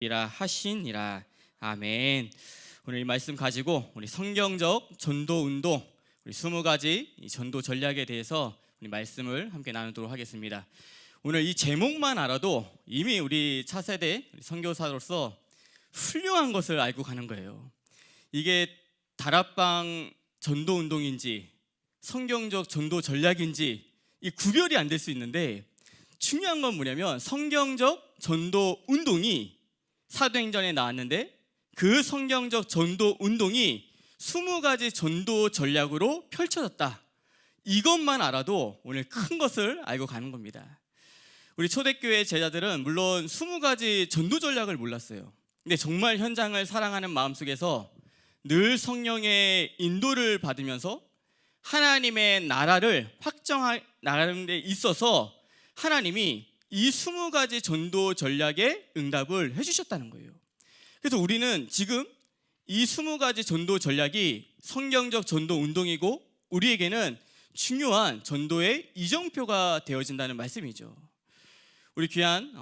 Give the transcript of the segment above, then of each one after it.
이라 하시니라. 아멘. 오늘 이 말씀 가지고 우리 성경적 전도 운동, 우리 20가지 이 전도 전략에 대해서 우리 말씀을 함께 나누도록 하겠습니다. 오늘 이 제목만 알아도 이미 우리 차세대 선교사로서 훌륭한 것을 알고 가는 거예요. 이게 다락방 전도 운동인지 성경적 전도 전략인지 이 구별이 안 될 수 있는데, 중요한 건 뭐냐면 성경적 전도 운동이 사도행전에 나왔는데 그 성경적 전도 운동이 20가지 전도 전략으로 펼쳐졌다. 이것만 알아도 오늘 큰 것을 알고 가는 겁니다. 우리 초대교회 제자들은 물론 20가지 전도 전략을 몰랐어요. 근데 정말 현장을 사랑하는 마음속에서 늘 성령의 인도를 받으면서 하나님의 나라를 확정하는 데 있어서 하나님이 이 20가지 전도 전략에 응답을 해주셨다는 거예요. 그래서 우리는 지금 이 20가지 전도 전략이 성경적 전도 운동이고 우리에게는 중요한 전도의 이정표가 되어진다는 말씀이죠. 우리 귀한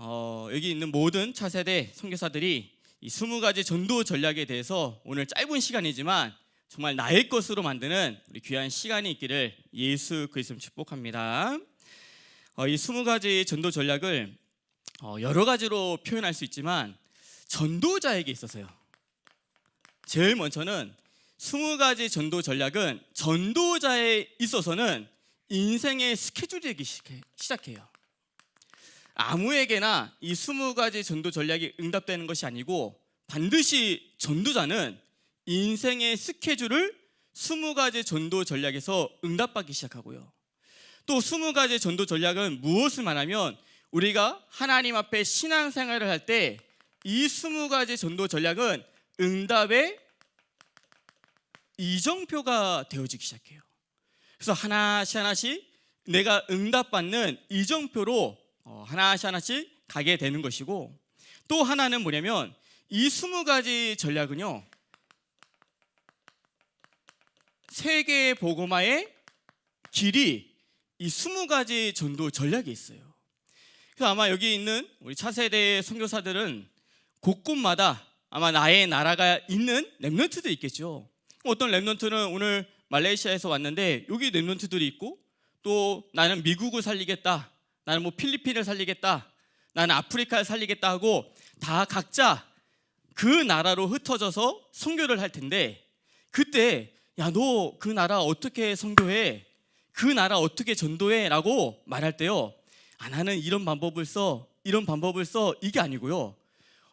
여기 있는 모든 차세대 선교사들이 이 20가지 전도 전략에 대해서 오늘 짧은 시간이지만 정말 나의 것으로 만드는 우리 귀한 시간이 있기를 예수 그리스도로 축복합니다. 이 20가지 전도 전략을 여러 가지로 표현할 수 있지만 전도자에게 있어서요, 제일 먼저는 20가지 전도 전략은 전도자에 있어서는 인생의 스케줄이 되기 시작해요. 아무에게나 이 20가지 전도 전략이 응답되는 것이 아니고 반드시 전도자는 인생의 스케줄을 20가지 전도 전략에서 응답받기 시작하고요. 또 20가지 전도 전략은 무엇을 말하면 우리가 하나님 앞에 신앙생활을 할 때 이 20가지 전도 전략은 응답의 이정표가 되어지기 시작해요. 그래서 하나씩 내가 응답받는 이정표로 하나씩 가게 되는 것이고, 또 하나는 뭐냐면 이 20가지 전략은요, 세계 복음화의 길이 이 20가지 전도 전략이 있어요. 그래서 아마 여기 있는 우리 차세대 선교사들은 곳곳마다 아마 나의 나라가 있는 렘넌트도 있겠죠. 어떤 렘넌트는 오늘 말레이시아에서 왔는데 여기 렘넌트들이 있고, 또 나는 미국을 살리겠다, 나는 뭐 필리핀을 살리겠다, 나는 아프리카를 살리겠다 하고 다 각자 그 나라로 흩어져서 선교를 할 텐데, 그때 야, 너 그 나라 어떻게 선교해? 그 나라 어떻게 전도해? 라고 말할 때요, 나는 이런 방법을 써, 이런 방법을 써, 이게 아니고요,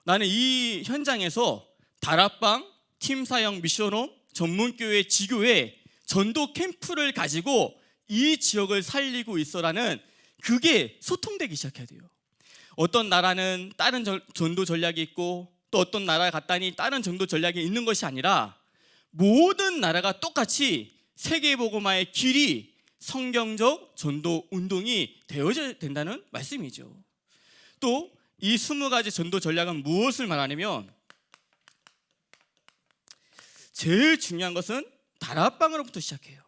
나는 이 현장에서 다락방, 팀사역, 미션홈, 전문교회, 지교회, 전도 캠프를 가지고 이 지역을 살리고 있어라는 그게 소통되기 시작해야 돼요. 어떤 나라는 다른 전도 전략이 있고 또 어떤 나라에 갔다니 다른 전도 전략이 있는 것이 아니라 모든 나라가 똑같이 세계복음화의 길이 성경적 전도 운동이 되어져야 된다는 말씀이죠. 또 이 20가지 전도 전략은 무엇을 말하냐면 제일 중요한 것은 다락방으로부터 시작해요.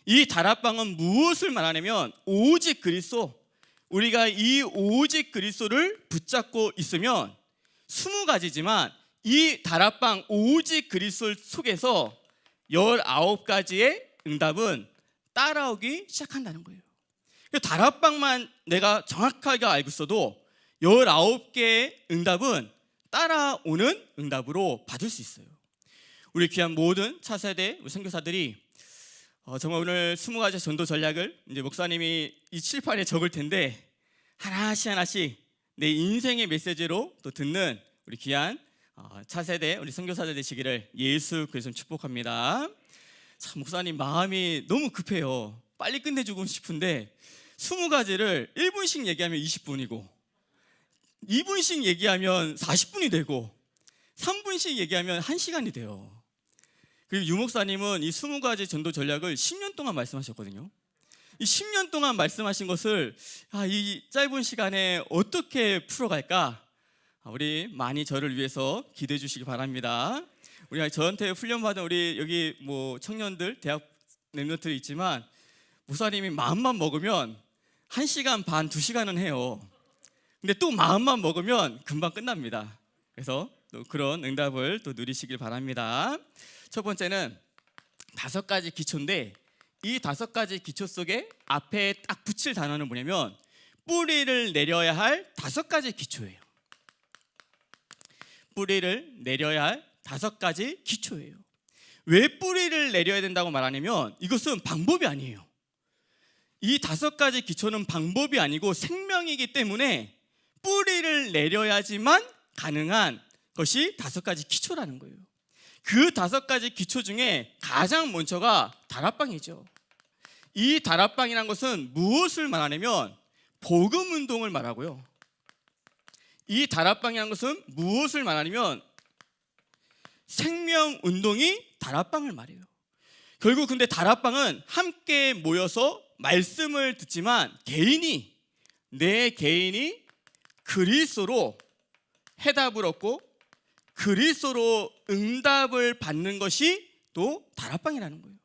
이 다락방은 무엇을 말하냐면 오직 그리스도, 우리가 이 오직 그리스도를 붙잡고 있으면 20가지지만 이 다락방 오직 그리스도 속에서 19가지의 응답은 따라오기 시작한다는 거예요. 다락방만 내가 정확하게 알고 있어도 19개의 응답은 따라오는 응답으로 받을 수 있어요. 우리 귀한 모든 차세대 선교사들이 정말 오늘 20가지 전도 전략을 이제 목사님이 이 칠판에 적을 텐데 하나씩 내 인생의 메시지로 또 듣는 우리 귀한 차세대 우리 선교사들 되시기를 예수 그리스도로 축복합니다. 참, 목사님 마음이 너무 급해요. 빨리 끝내주고 싶은데 20가지를 1분씩 얘기하면 20분이고 2분씩 얘기하면 40분이 되고 3분씩 얘기하면 1시간이 돼요. 그리고 유 목사님은 이 20가지 전도 전략을 10년 동안 말씀하셨거든요. 이 10년 동안 말씀하신 것을 이 짧은 시간에 어떻게 풀어갈까? 우리 많이 저를 위해서 기도해 주시기 바랍니다. 우리 저한테 훈련받은 우리 여기 뭐 청년들, 대학 렘넌트 있지만 목사님이 마음만 먹으면 1시간 반, 2시간은 해요. 근데 또 마음만 먹으면 금방 끝납니다. 그래서 또 그런 응답을 또 누리시길 바랍니다. 첫 번째는 5가지 기초인데, 이 5가지 기초 속에 앞에 딱 붙일 단어는 뭐냐면 뿌리를 내려야 할 5가지 기초예요. 뿌리를 내려야 할 5가지 기초예요. 왜 뿌리를 내려야 된다고 말하냐면 이것은 방법이 아니에요. 이 5가지 기초는 방법이 아니고 생명이기 때문에 뿌리를 내려야지만 가능한 것이 5가지 기초라는 거예요. 그 5가지 기초 중에 가장 먼저가 다락방이죠. 이 다락방이라는 것은 무엇을 말하냐면 복음 운동을 말하고요. 이 다락방이라는 것은 무엇을 말하냐면 생명 운동이 다락방을 말해요. 결국 근데 다락방은 함께 모여서 말씀을 듣지만 내 개인이 그리스도로 해답을 얻고 그리스도로 응답을 받는 것이 또 다락방이라는 거예요.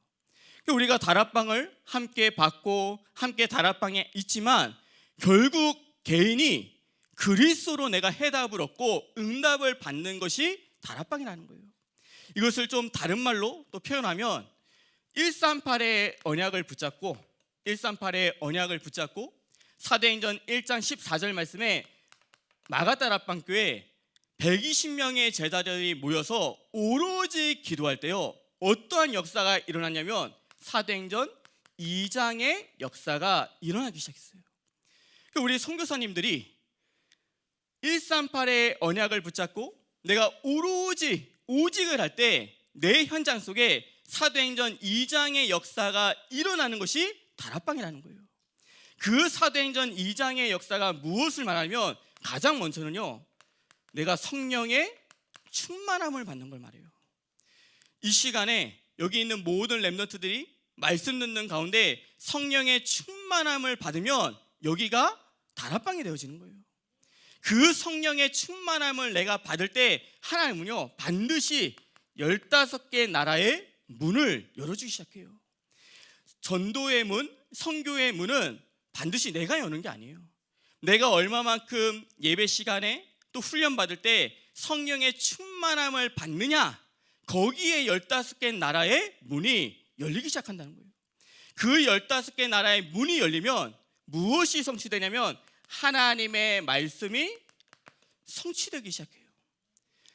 우리가 다락방을 함께 받고 함께 다락방에 있지만 결국 개인이 그리스도로 내가 해답을 얻고 응답을 받는 것이 다락방이라는 거예요. 이것을 좀 다른 말로 또 표현하면 138의 언약을 붙잡고 사도행전 1장 14절 말씀에 마가다락방 교회 120명의 제자들이 모여서 오로지 기도할 때요, 어떠한 역사가 일어났냐면 사도행전 2장의 역사가 일어나기 시작했어요. 우리 선교사님들이 138의 언약을 붙잡고 내가 오직을 할 때 내 현장 속에 사도행전 2장의 역사가 일어나는 것이 다락방이라는 거예요. 그 사도행전 2장의 역사가 무엇을 말하냐면 가장 먼저는요, 내가 성령의 충만함을 받는 걸 말해요. 이 시간에 여기 있는 모든 렘넌트들이 말씀 듣는 가운데 성령의 충만함을 받으면 여기가 다락방이 되어지는 거예요. 그 성령의 충만함을 내가 받을 때 하나님은요 반드시 15개 나라의 문을 열어주기 시작해요. 전도의 문, 선교의 문은 반드시 내가 여는 게 아니에요. 내가 얼마만큼 예배 시간에 또 훈련 받을 때 성령의 충만함을 받느냐, 거기에 15개 나라의 문이 열리기 시작한다는 거예요. 그 15개 나라의 문이 열리면 무엇이 성취되냐면 하나님의 말씀이 성취되기 시작해요.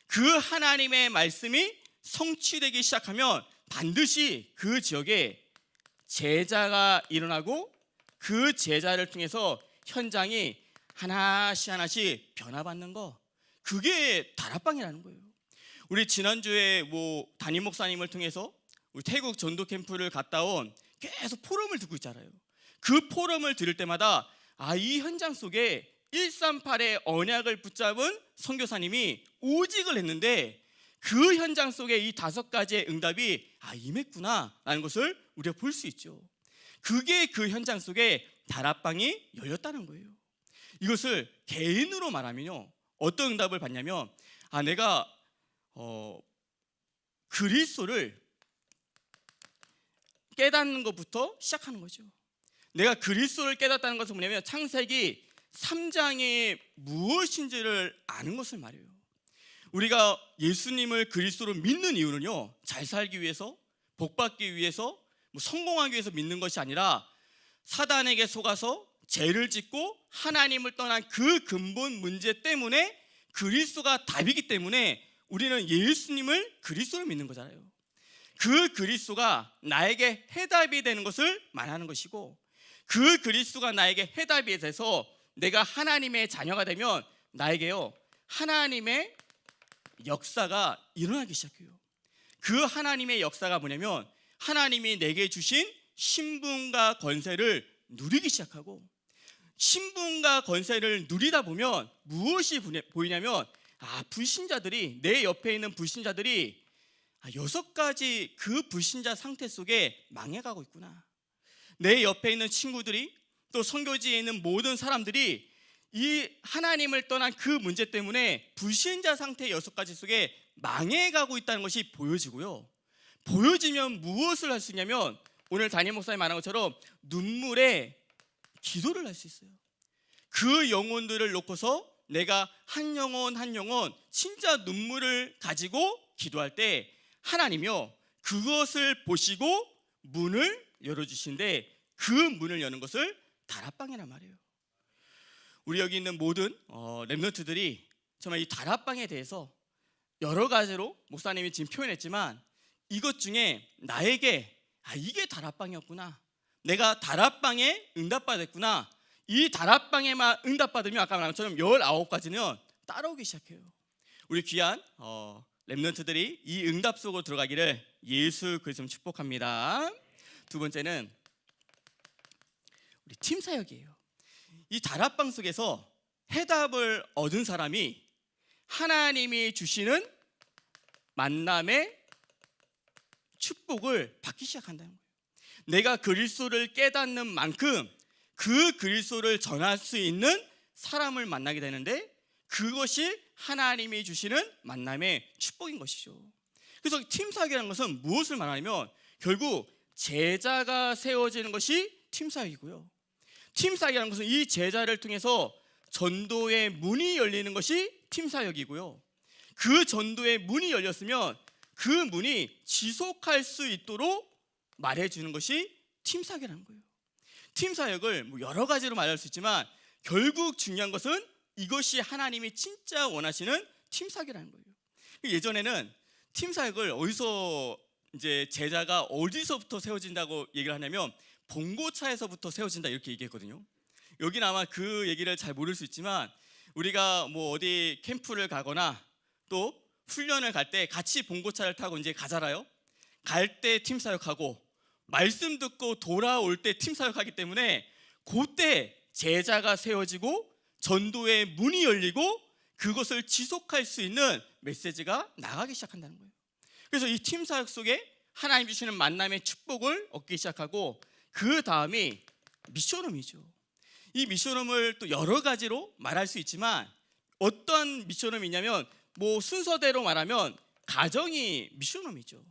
그 하나님의 말씀이 성취되기 시작하면 반드시 그 지역에 제자가 일어나고 그 제자를 통해서 현장이 하나씩 변화받는 거, 그게 다락방이라는 거예요. 우리 지난주에 담임 목사님을 통해서 우리 태국 전도 캠프를 갔다 온 계속 포럼을 듣고 있잖아요. 그 포럼을 들을 때마다 이 현장 속에 138의 언약을 붙잡은 선교사님이 오직을 했는데 그 현장 속에 이 5가지의 응답이 임했구나 라는 것을 우리가 볼 수 있죠. 그게 그 현장 속에 다락방이 열렸다는 거예요. 이것을 개인으로 말하면요, 어떤 응답을 받냐면 내가 그리스도를 깨닫는 것부터 시작하는 거죠. 내가 그리스도를 깨닫다는 것은 뭐냐면 창세기 3장이 무엇인지를 아는 것을 말해요. 우리가 예수님을 그리스도로 믿는 이유는요, 잘 살기 위해서, 복받기 위해서, 성공하기 위해서 믿는 것이 아니라 사단에게 속아서 죄를 짓고 하나님을 떠난 그 근본 문제 때문에 그리스도가 답이기 때문에 우리는 예수님을 그리스도로 믿는 거잖아요. 그 그리스도가 나에게 해답이 되는 것을 말하는 것이고, 그 그리스도가 나에게 해답이 돼서 내가 하나님의 자녀가 되면 나에게요 하나님의 역사가 일어나기 시작해요. 그 하나님의 역사가 뭐냐면 하나님이 내게 주신 신분과 권세를 누리기 시작하고, 신분과 권세를 누리다 보면 무엇이 보이냐면 불신자들이, 내 옆에 있는 불신자들이 6가지 그 불신자 상태 속에 망해가고 있구나. 내 옆에 있는 친구들이, 또 선교지에 있는 모든 사람들이 이 하나님을 떠난 그 문제 때문에 불신자 상태 6가지 속에 망해가고 있다는 것이 보여지고요. 보여지면 무엇을 할 수 있냐면 오늘 담임 목사님 말한 것처럼 눈물에 기도를 할 수 있어요. 그 영혼들을 놓고서 내가 한 영혼 한 영혼 진짜 눈물을 가지고 기도할 때 하나님이요 그것을 보시고 문을 열어주신데 그 문을 여는 것을 다락방이란 말이에요. 우리 여기 있는 모든 렘넌트들이 정말 이 다락방에 대해서 여러 가지로 목사님이 지금 표현했지만 이것 중에 나에게 이게 다락방이었구나, 내가 다락방에 응답받았구나, 이 다락방에만 응답받으면 아까 말한 것처럼 19가지는 따라오기 시작해요. 우리 귀한 렘넌트들이 이 응답 속으로 들어가기를 예수 그리스도로 축복합니다. 두 번째는 우리 팀 사역이에요. 이 다락방 속에서 해답을 얻은 사람이 하나님이 주시는 만남의 축복을 받기 시작한다는 거예요. 내가 그리스도를 깨닫는 만큼 그 그리스도를 전할 수 있는 사람을 만나게 되는데 그것이 하나님이 주시는 만남의 축복인 것이죠. 그래서 팀 사역이라는 것은 무엇을 말하냐면 결국 제자가 세워지는 것이 팀 사역이고요. 팀 사역이라는 것은 이 제자를 통해서 전도의 문이 열리는 것이 팀 사역이고요. 그 전도의 문이 열렸으면 그 문이 지속할 수 있도록 말해주는 것이 팀 사역이라는 거예요. 팀 사역을 여러 가지로 말할 수 있지만 결국 중요한 것은 이것이 하나님이 진짜 원하시는 팀 사역이라는 거예요. 예전에는 팀 사역을 어디서 이제 제자가 어디서부터 세워진다고 얘기를 하냐면 봉고차에서부터 세워진다 이렇게 얘기했거든요. 여기는 아마 그 얘기를 잘 모를 수 있지만 우리가 어디 캠프를 가거나 또 훈련을 갈 때 같이 봉고차를 타고 이제 가잖아요. 갈 때 팀 사역하고 말씀 듣고 돌아올 때 팀 사역하기 때문에 그때 제자가 세워지고 전도의 문이 열리고 그것을 지속할 수 있는 메시지가 나가기 시작한다는 거예요. 그래서 이 팀 사역 속에 하나님 주시는 만남의 축복을 얻기 시작하고 그 다음이 미션홈이죠. 이 미션홈을 또 여러 가지로 말할 수 있지만 어떤 미션홈이냐면 순서대로 말하면 가정이 미션홈이죠.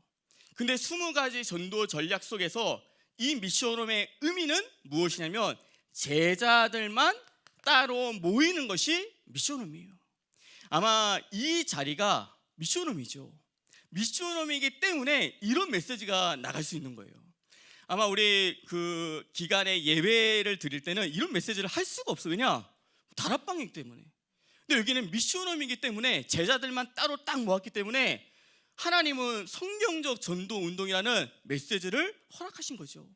근데 20가지 전도 전략 속에서 이 미션홈의 의미는 무엇이냐면 제자들만 따로 모이는 것이 미션홈이에요. 아마 이 자리가 미션홈이죠. 미션홈이기 때문에 이런 메시지가 나갈 수 있는 거예요. 아마 우리 그 기간에 예배를 드릴 때는 이런 메시지를 할 수가 없어요. 왜냐? 다락방이기 때문에. 근데 여기는 미션홈이기 때문에 제자들만 따로 딱 모았기 때문에 하나님은 성경적 전도 운동이라는 메시지를 허락하신 거죠.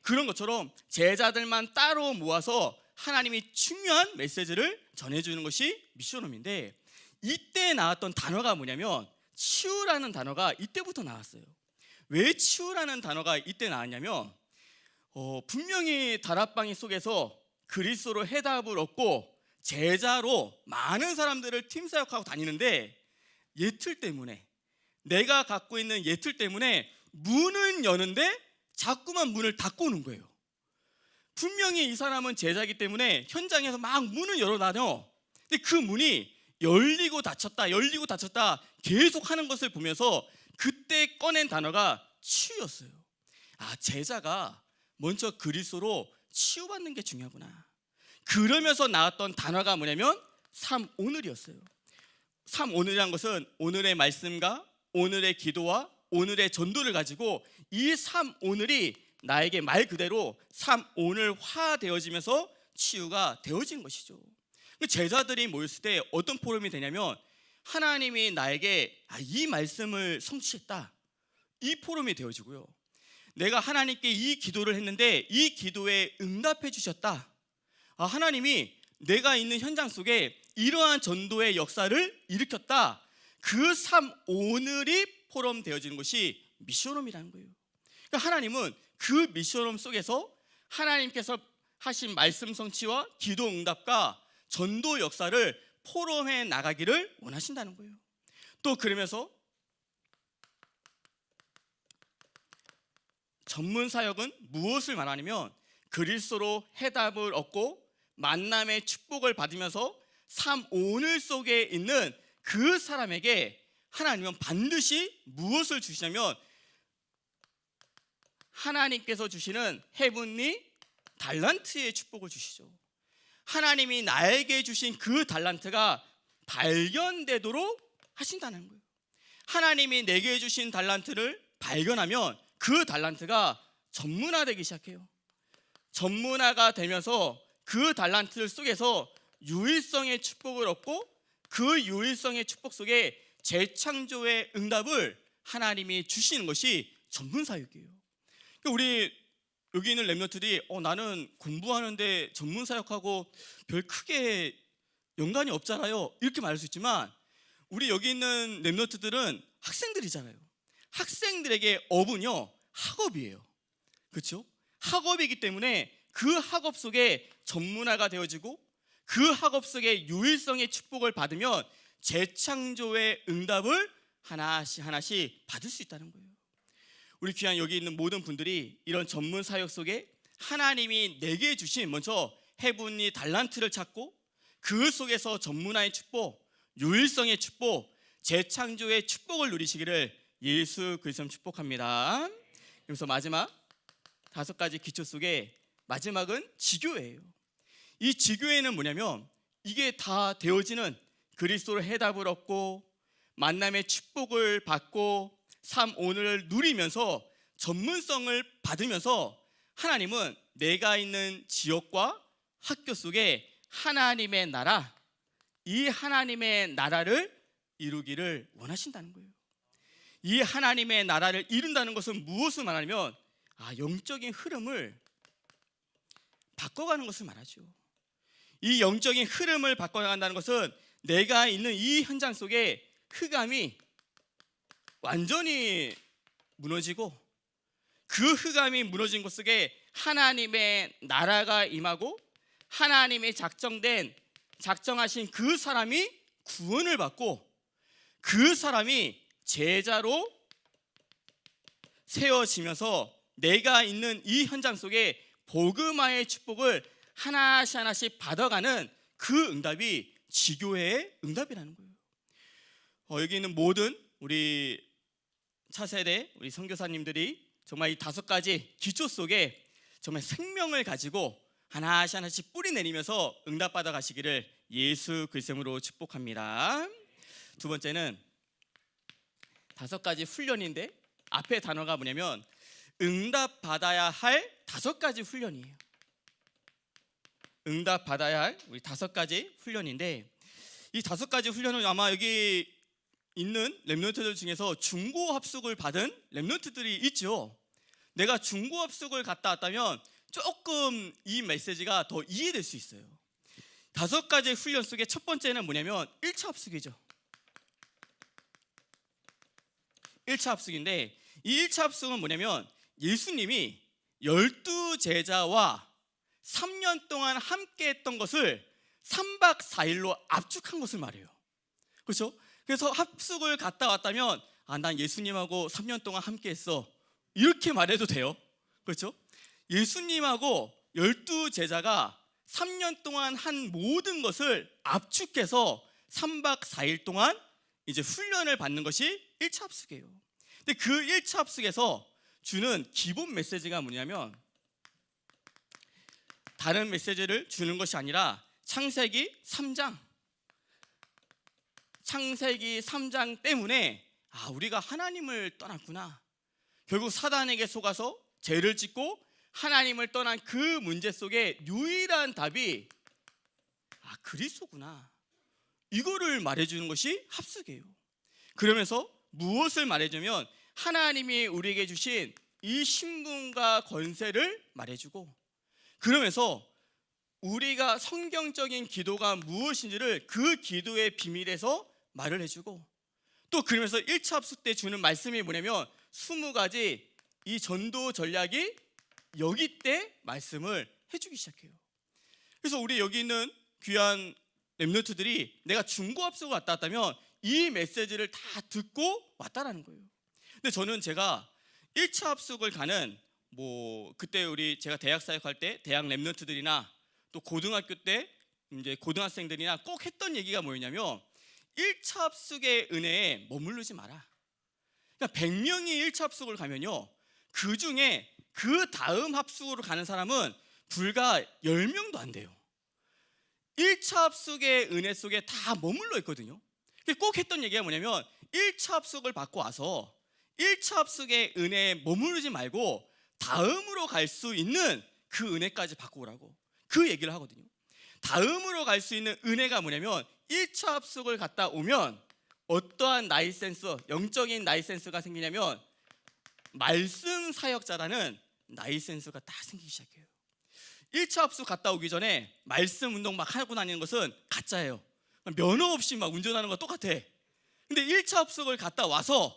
그런 것처럼 제자들만 따로 모아서 하나님이 중요한 메시지를 전해주는 것이 미션홈인데 이때 나왔던 단어가 뭐냐면 치유라는 단어가 이때부터 나왔어요. 왜 치유라는 단어가 이때 나왔냐면 분명히 다락방이 속에서 그리스도로 해답을 얻고 제자로 많은 사람들을 팀 사역하고 다니는데 예틀 때문에 내가 갖고 있는 예틀 때문에 문은 여는데 자꾸만 문을 닫고 오는 거예요. 분명히 이 사람은 제자이기 때문에 현장에서 막 문을 열어다녀. 근데 그 문이 열리고 닫혔다 열리고 닫혔다 계속 하는 것을 보면서 그때 꺼낸 단어가 치유였어요. 제자가 먼저 그리스도로 치유받는 게 중요하구나. 그러면서 나왔던 단어가 뭐냐면 3오늘이었어요. 3오늘이란 것은 오늘의 말씀과 오늘의 기도와 오늘의 전도를 가지고 이 3오늘이 나에게 말 그대로 3오늘화 되어지면서 치유가 되어진 것이죠. 제자들이 모였을 때 어떤 포럼이 되냐면 하나님이 나에게 이 말씀을 성취했다, 이 포럼이 되어지고요. 내가 하나님께 이 기도를 했는데 이 기도에 응답해 주셨다. 하나님이 내가 있는 현장 속에 이러한 전도의 역사를 일으켰다. 그 3오늘이 포럼 되어지는 것이 미션홈이라는 거예요. 그러니까 하나님은 그 미션홈 속에서 하나님께서 하신 말씀 성취와 기도 응답과 전도 역사를 포럼해 나가기를 원하신다는 거예요. 또 그러면서 전문 사역은 무엇을 말하냐면 그리스도로 해답을 얻고 만남의 축복을 받으면서 3오늘 속에 있는 그 사람에게 하나님은 반드시 무엇을 주시냐면 하나님께서 주시는 헤븐리 달란트의 축복을 주시죠. 하나님이 나에게 주신 그 달란트가 발견되도록 하신다는 거예요. 하나님이 내게 주신 달란트를 발견하면 그 달란트가 전문화되기 시작해요. 전문화가 되면서 그 달란트 속에서 유일성의 축복을 얻고 그 유일성의 축복 속에 재창조의 응답을 하나님이 주시는 것이 전문사역이에요. 우리 여기 있는 렘넌트들이 나는 공부하는데 전문사역하고 별 크게 연관이 없잖아요, 이렇게 말할 수 있지만 우리 여기 있는 렘넌트들은 학생들이잖아요. 학생들에게 업은요 학업이에요. 그렇죠? 학업이기 때문에 그 학업 속에 전문화가 되어지고 그 학업 속에 유일성의 축복을 받으면 재창조의 응답을 하나씩 하나씩 받을 수 있다는 거예요. 우리 귀한 여기 있는 모든 분들이 이런 전문 사역 속에 하나님이 내게 주신 먼저 해분이 달란트를 찾고 그 속에서 전문화의 축복, 유일성의 축복, 재창조의 축복을 누리시기를 예수 그리스도로 축복합니다. 그래서 마지막 5가지 기초 속에 마지막은 지교회예요. 이 지교회는 뭐냐면 이게 다 되어지는 그리스도로 해답을 얻고 만남의 축복을 받고 삶 오늘을 누리면서 전문성을 받으면서 하나님은 내가 있는 지역과 학교 속에 하나님의 나라, 이 하나님의 나라를 이루기를 원하신다는 거예요. 이 하나님의 나라를 이룬다는 것은 무엇을 말하냐면 영적인 흐름을 바꿔가는 것을 말하죠. 이 영적인 흐름을 바꿔나간다는 것은 내가 있는 이 현장 속에 흑암이 완전히 무너지고 그 흑암이 무너진 곳 속에 하나님의 나라가 임하고 하나님이 작정하신 그 사람이 구원을 받고 그 사람이 제자로 세워지면서 내가 있는 이 현장 속에 복음화의 축복을 하나씩 하나씩 받아가는 그 응답이 지교회의 응답이라는 거예요. 여기 있는 모든 우리 차세대 우리 선교사님들이 정말 이 5가지 기초 속에 정말 생명을 가지고 하나씩 하나씩 뿌리 내리면서 응답받아 가시기를 예수 그리스도로 축복합니다. 두 번째는 5가지 훈련인데 앞에 단어가 뭐냐면 응답받아야 할 5가지 훈련이에요. 응답받아야 할 우리 5가지 훈련인데 이 5가지 훈련은 아마 여기 있는 렘넌트들 중에서 중고합숙을 받은 렘넌트들이 있죠. 내가 중고합숙을 갔다 왔다면 조금 이 메시지가 더 이해될 수 있어요. 5가지 훈련 속에 첫 번째는 뭐냐면 1차 합숙이죠. 1차 합숙인데 이 1차 합숙은 뭐냐면 예수님이 12제자와 3년 동안 함께 했던 것을 3박 4일로 압축한 것을 말해요. 그렇죠? 그래서 합숙을 갔다 왔다면 난 예수님하고 3년 동안 함께 했어, 이렇게 말해도 돼요. 그렇죠? 예수님하고 12제자가 3년 동안 한 모든 것을 압축해서 3박 4일 동안 이제 훈련을 받는 것이 1차 합숙이에요. 근데 그 1차 합숙에서 주는 기본 메시지가 뭐냐면 다른 메시지를 주는 것이 아니라 창세기 3장 때문에 우리가 하나님을 떠났구나, 결국 사단에게 속아서 죄를 짓고 하나님을 떠난 그 문제 속에 유일한 답이 그리스도구나, 이거를 말해주는 것이 합숙이에요. 그러면서 무엇을 말해주면 하나님이 우리에게 주신 이 신분과 권세를 말해주고, 그러면서 우리가 성경적인 기도가 무엇인지를 그 기도의 비밀에서 말을 해주고, 또 그러면서 1차 합숙 때 주는 말씀이 뭐냐면 20가지 이 전도 전략이 여기 때 말씀을 해주기 시작해요. 그래서 우리 여기 있는 귀한 렘넌트들이 내가 중고합숙을 왔다 갔다면 이 메시지를 다 듣고 왔다라는 거예요. 근데 저는 제가 1차 합숙을 가는 그때 제가 대학 사역할 때 대학 렘넌트들이나 또 고등학교 때 이제 고등학생들이나 꼭 했던 얘기가 뭐였냐면 1차 합숙의 은혜에 머무르지 마라. 그러니까 100명이 1차 합숙을 가면요, 그 중에 그 다음 합숙으로 가는 사람은 불과 10명도 안 돼요. 1차 합숙의 은혜 속에 다 머물러 있거든요. 꼭 했던 얘기가 뭐냐면 1차 합숙을 받고 와서 1차 합숙의 은혜에 머무르지 말고 다음으로 갈 수 있는 그 은혜까지 받고 오라고 그 얘기를 하거든요. 다음으로 갈 수 있는 은혜가 뭐냐면 1차 합숙을 갔다 오면 어떠한 라이센스, 영적인 라이센스가 생기냐면 말씀 사역자라는 라이센스가 다 생기기 시작해요. 1차 합숙 갔다 오기 전에 말씀 운동 막 하고 다니는 것은 가짜예요. 면허 없이 막 운전하는 거 똑같아. 근데 1차 합숙을 갔다 와서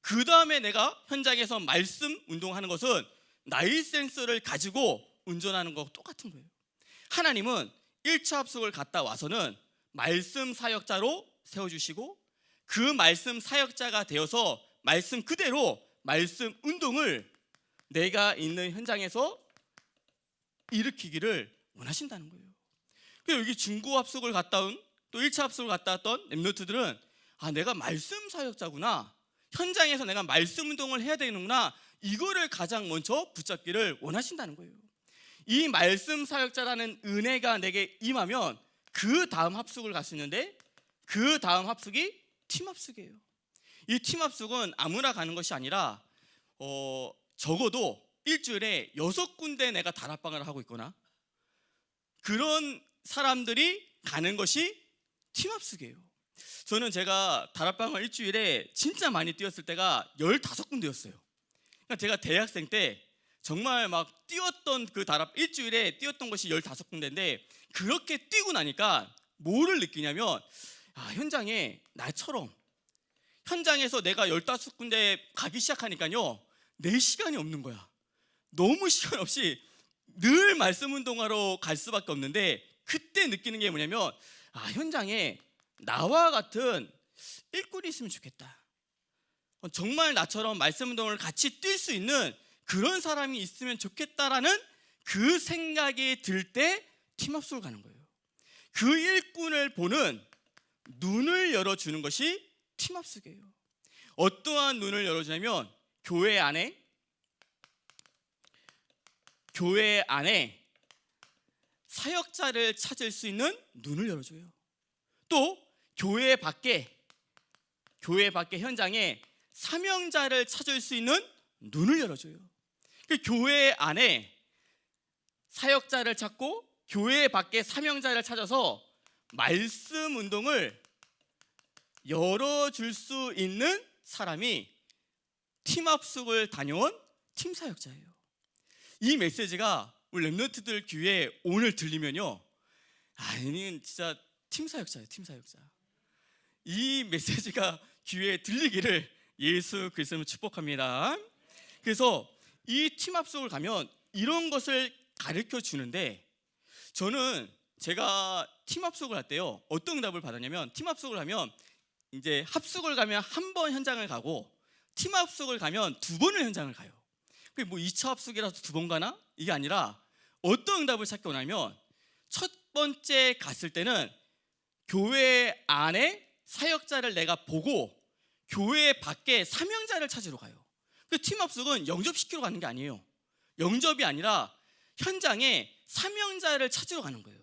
그 다음에 내가 현장에서 말씀 운동하는 것은 라이센스를 가지고 운전하는 거 똑같은 거예요. 하나님은 1차 합숙을 갔다 와서는 말씀 사역자로 세워주시고 그 말씀 사역자가 되어서 말씀 그대로 말씀 운동을 내가 있는 현장에서 일으키기를 원하신다는 거예요. 그래서 여기 중고 합숙을 갔다 온 또 1차 합숙을 갔다 왔던 렘넌트들은 내가 말씀 사역자구나, 현장에서 내가 말씀 운동을 해야 되는구나, 이거를 가장 먼저 붙잡기를 원하신다는 거예요. 이 말씀 사역자라는 은혜가 내게 임하면 그 다음 합숙을 갈 수 있는데 그 다음 합숙이 팀 합숙이에요. 이 팀 합숙은 아무나 가는 것이 아니라 적어도 일주일에 6군데 내가 다락방을 하고 있거나 그런 사람들이 가는 것이 팀 합숙이에요. 저는 제가 다락방을 일주일에 진짜 많이 뛰었을 때가 15군데였어요. 그러니까 제가 대학생 때 정말 막 뛰었던 그 일주일에 뛰었던 것이 15군데인데 그렇게 뛰고 나니까 뭐를 느끼냐면 현장에 나처럼 현장에서 내가 15군데 가기 시작하니까요 내 시간이 없는 거야. 너무 시간 없이 늘 말씀 운동하러 갈 수밖에 없는데 그때 느끼는 게 뭐냐면 현장에 나와 같은 일꾼이 있으면 좋겠다. 정말 나처럼 말씀 운동을 같이 뛸 수 있는 그런 사람이 있으면 좋겠다라는 그 생각이 들 때 팀합숙을 가는 거예요. 그 일꾼을 보는 눈을 열어주는 것이 팀합숙이에요. 어떠한 눈을 열어주냐면 교회 안에 사역자를 찾을 수 있는 눈을 열어줘요. 또 교회 밖에 현장에 사명자를 찾을 수 있는 눈을 열어줘요. 교회 안에 사역자를 찾고 교회 밖에 사명자를 찾아서 말씀 운동을 열어줄 수 있는 사람이 팀합숙을 다녀온 팀 사역자예요. 이 메시지가 우리 렘넌트들 귀에 오늘 들리면요, 이는 진짜 팀 사역자예요. 팀 사역자. 이 메시지가 귀에 들리기를 예수 그리스도로 축복합니다. 그래서 이 팀합숙을 가면 이런 것을 가르쳐 주는데 저는 제가 팀합숙을 할 때요 어떤 응답을 받았냐면 팀합숙을 하면 이제 합숙을 가면 한 번 현장을 가고 팀합숙을 가면 2번을 현장을 가요. 그게 뭐 2차 합숙이라서 2번 가나? 이게 아니라 어떤 응답을 찾기 원하면 첫 번째 갔을 때는 교회 안에 사역자를 내가 보고 교회 밖에 사명자를 찾으러 가요. 그 팀합숙은 영접시키러 가는 게 아니에요. 영접이 아니라 현장에 사명자를 찾으러 가는 거예요.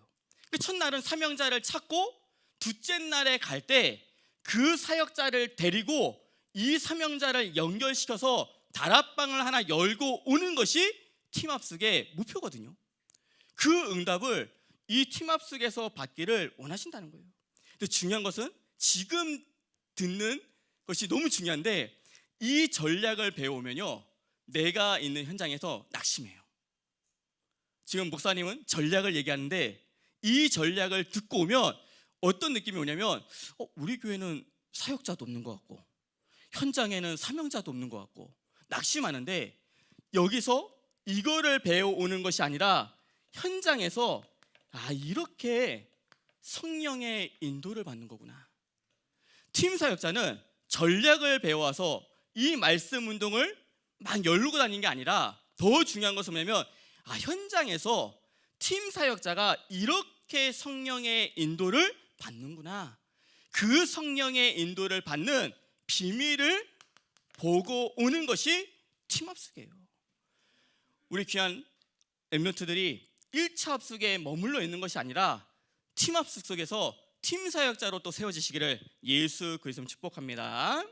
그 첫날은 사명자를 찾고 둘째 날에 갈 때 그 사역자를 데리고 이 사명자를 연결시켜서 다락방을 하나 열고 오는 것이 팀합숙의 목표거든요. 그 응답을 이 팀합숙에서 받기를 원하신다는 거예요. 근데 중요한 것은 지금 듣는 것이 너무 중요한데 이 전략을 배워오면요 내가 있는 현장에서 낙심해요. 지금 목사님은 전략을 얘기하는데 이 전략을 듣고 오면 어떤 느낌이 오냐면 우리 교회는 사역자도 없는 것 같고 현장에는 사명자도 없는 것 같고 낙심하는데 여기서 이거를 배워오는 것이 아니라 현장에서 이렇게 성령의 인도를 받는 거구나. 팀 사역자는 전략을 배워와서 이 말씀 운동을 막 열고 다니는 게 아니라 더 중요한 것은 뭐냐면 현장에서 팀 사역자가 이렇게 성령의 인도를 받는구나. 그 성령의 인도를 받는 비밀을 보고 오는 것이 팀합숙이에요. 우리 귀한 렘넌트들이 1차 합숙에 머물러 있는 것이 아니라 팀 합숙 속에서 팀 사역자로 또 세워지시기를 예수 그리스도로 축복합니다.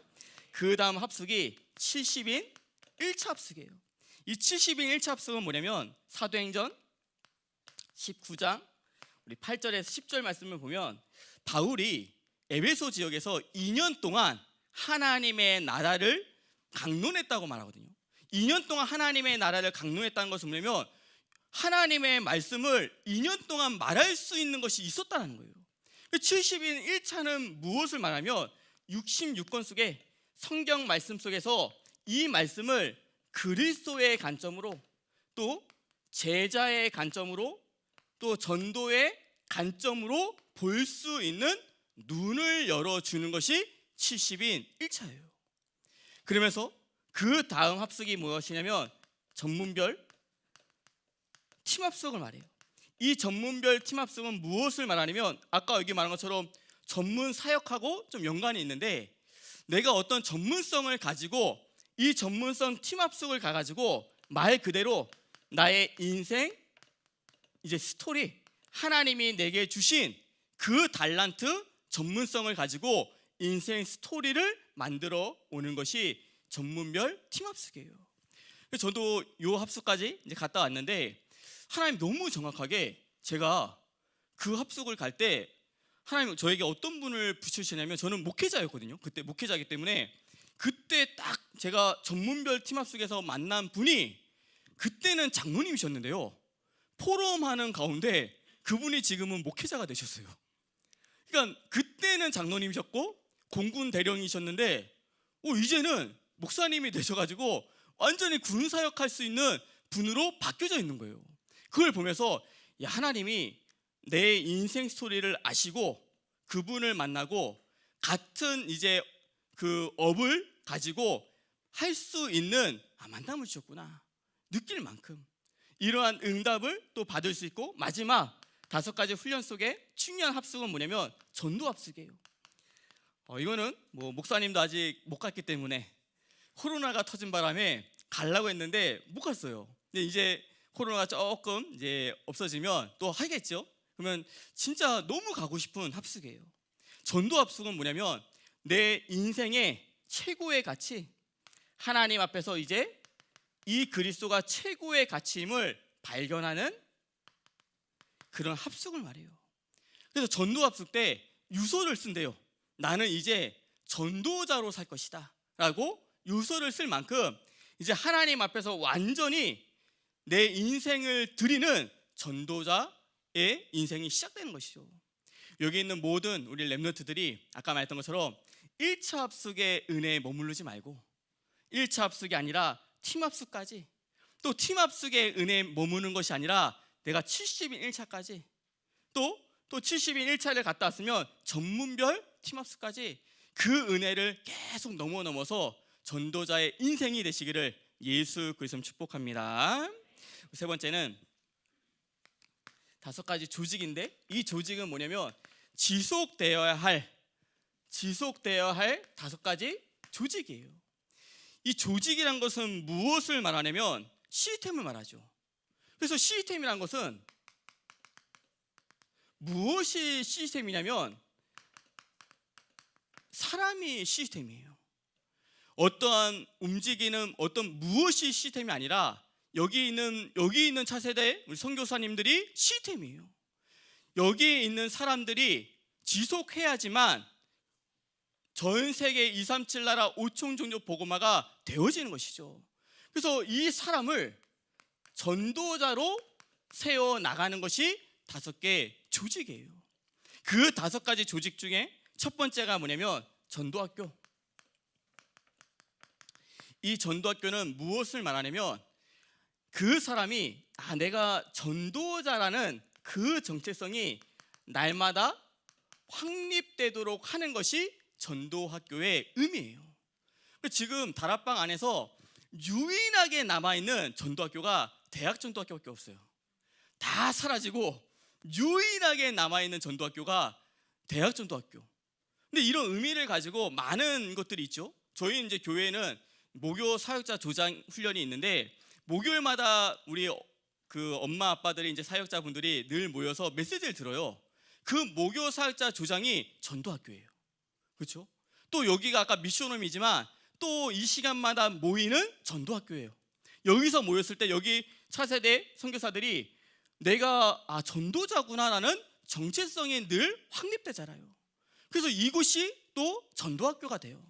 그 다음 합숙이 70인 1차 합숙이에요. 이 70인 1차 합숙은 뭐냐면 사도행전 19장 우리 8절에서 10절 말씀을 보면 바울이 에베소 지역에서 2년 동안 하나님의 나라를 강론했다고 말하거든요. 2년 동안 하나님의 나라를 강론했다는 것은 뭐냐면 하나님의 말씀을 2년 동안 말할 수 있는 것이 있었다는 거예요. 70인 1차는 무엇을 말하면 66권 속에 성경 말씀 속에서 이 말씀을 그리스도의 관점으로 또 제자의 관점으로 또 전도의 관점으로 볼 수 있는 눈을 열어주는 것이 70인 1차예요. 그러면서 그 다음 합숙이 무엇이냐면 전문별 팀 합숙을 말해요. 이 전문별 팀 합숙은 무엇을 말하냐면 아까 여기 말한 것처럼 전문 사역하고 좀 연관이 있는데 내가 어떤 전문성을 가지고 이 전문성 팀 합숙을 가가지고 말 그대로 나의 인생 이제 스토리 하나님이 내게 주신 그 달란트 전문성을 가지고 인생 스토리를 만들어 오는 것이 전문별 팀 합숙이에요. 그래서 저도 요 합숙까지 이제 갔다 왔는데 하나님 너무 정확하게 제가 그 합숙을 갈 때 하나님 저에게 어떤 분을 붙이시냐면 저는 목회자였거든요. 그때 목회자이기 때문에 그때 딱 제가 전문별 팀 합숙에서 만난 분이 그때는 장로님이셨는데요. 포럼하는 가운데 그분이 지금은 목회자가 되셨어요. 그러니까 그때는 장로님이셨고 공군 대령이셨는데 이제는 목사님이 되셔가지고 완전히 군 사역할 수 있는 분으로 바뀌어져 있는 거예요. 그걸 보면서 하나님이 내 인생 스토리를 아시고 그분을 만나고 같은 이제 그 업을 가지고 할 수 있는 만남을 주셨구나 느낄 만큼 이러한 응답을 또 받을 수 있고 마지막 5가지 훈련 속에 중요한 합숙은 뭐냐면 전도 합숙이에요. 이거는 뭐 목사님도 아직 못 갔기 때문에 코로나가 터진 바람에 가려고 했는데 못 갔어요. 근데 이제 코로나가 조금 이제 없어지면 또 하겠죠. 그러면 진짜 너무 가고 싶은 합숙이에요. 전도 합숙은 뭐냐면 내 인생의 최고의 가치 하나님 앞에서 이제 이 그리스도가 최고의 가치임을 발견하는 그런 합숙을 말해요. 그래서 전도 합숙 때 유서를 쓴대요. 나는 이제 전도자로 살 것이다 라고 유서를 쓸 만큼 이제 하나님 앞에서 완전히 내 인생을 드리는 전도자의 인생이 시작되는 것이죠. 여기 있는 모든 우리 렘넌트들이 아까 말했던 것처럼 1차 합숙의 은혜에 머무르지 말고 1차 합숙이 아니라 팀 합숙까지 또 팀 합숙의 은혜에 머무는 것이 아니라 내가 70인 1차까지 또 70인 1차를 갔다 왔으면 전문별 팀 합숙까지 그 은혜를 계속 넘어서 전도자의 인생이 되시기를 예수 그리스도로 축복합니다. 세 번째는 5가지 조직인데 이 조직은 뭐냐면 지속되어야 할 5가지 조직이에요. 이 조직이란 것은 무엇을 말하냐면 시스템을 말하죠. 그래서 시스템이란 것은 무엇이 시스템이냐면 사람이 시스템이에요. 어떠한 움직이는 어떤 무엇이 시스템이 아니라 여기 있는 차세대 우리 선교사님들이 시스템이에요. 여기 있는 사람들이 지속해야지만 전 세계 237 나라 5천 종족 복음화가 되어지는 것이죠. 그래서 이 사람을 전도자로 세워 나가는 것이 5개 조직이에요. 그 5가지 조직 중에 첫 번째가 뭐냐면 전도학교. 이 전도학교는 무엇을 말하냐면 그 사람이 내가 전도자라는 그 정체성이 날마다 확립되도록 하는 것이 전도학교의 의미예요. 지금 다락방 안에서 유일하게 남아있는 전도학교가 대학 전도학교밖에 없어요. 다 사라지고 유일하게 남아있는 전도학교가 대학 전도학교. 근데 이런 의미를 가지고 많은 것들이 있죠. 저희 이제 교회는 목요 사역자 조장 훈련이 있는데 목요일마다 우리 그 엄마 아빠들이 이제 사역자분들이 늘 모여서 메시지를 들어요. 그 모교사역자 조장이 전도학교예요. 그렇죠? 또 여기가 아까 미션홈이지만 또 이 시간마다 모이는 전도학교예요. 여기서 모였을 때 여기 차세대 선교사들이 내가 전도자구나라는 정체성이 늘 확립되잖아요. 그래서 이곳이 또 전도학교가 돼요.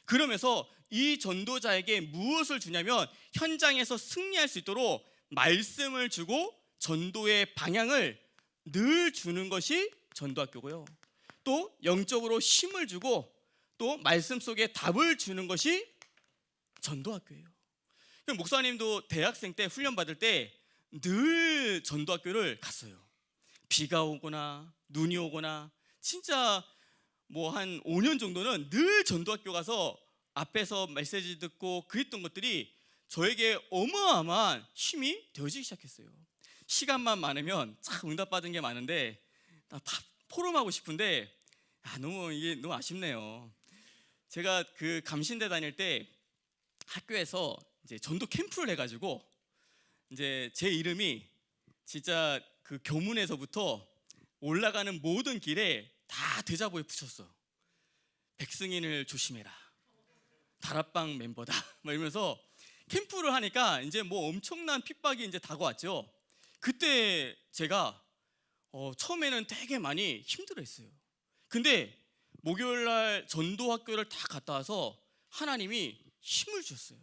그러면서 이 전도자에게 무엇을 주냐면 현장에서 승리할 수 있도록 말씀을 주고 전도의 방향을 늘 주는 것이 전도학교고요. 또 영적으로 힘을 주고 또 말씀 속에 답을 주는 것이 전도학교예요. 목사님도 대학생 때 훈련 받을 때 늘 전도학교를 갔어요. 비가 오거나 눈이 오거나 진짜 뭐 한 5년 정도는 늘 전도학교 가서 앞에서 메시지 듣고 그랬던 것들이 저에게 어마어마한 힘이 되어지기 시작했어요. 시간만 많으면 참 응답받은 게 많은데 나 포럼하고 싶은데 이게 너무 아쉽네요. 제가 그 감신대 다닐 때 학교에서 이제 전도 캠프를 해가지고 이제 제 이름이 진짜 그 교문에서부터 올라가는 모든 길에 다 대자보에 붙였어. 백승인을 조심해라. 다락방 멤버다. 막 이러면서 캠프를 하니까 이제 뭐 엄청난 핍박이 이제 다가왔죠. 그때 제가 처음에는 되게 많이 힘들어했어요. 근데 목요일날 전도학교를 다 갔다 와서 하나님이 힘을 주셨어요.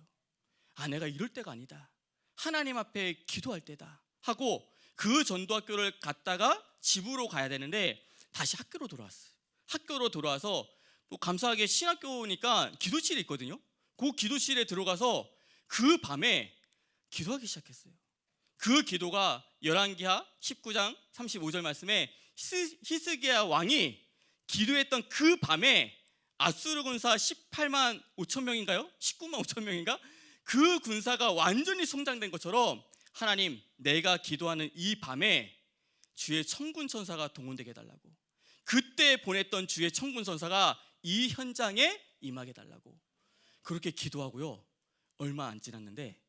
내가 이럴 때가 아니다. 하나님 앞에 기도할 때다 하고 그 전도학교를 갔다가 집으로 가야 되는데 다시 학교로 돌아왔어요. 학교로 돌아와서 또 감사하게 신학교니까 기도실이 있거든요. 그 기도실에 들어가서 그 밤에 기도하기 시작했어요. 그 기도가 열왕기하 19장 35절 말씀에 히스기야 왕이 기도했던 그 밤에 아수르 군사 18만 5천 명인가요? 19만 5천 명인가? 그 군사가 완전히 성장된 것처럼 하나님, 내가 기도하는 이 밤에 주의 천군 천사가 동원되게 해달라고, 그때 보냈던 주의 천군 천사가 이 현장에 임하게 해달라고 그렇게 기도하고요. 얼마 안 지났는데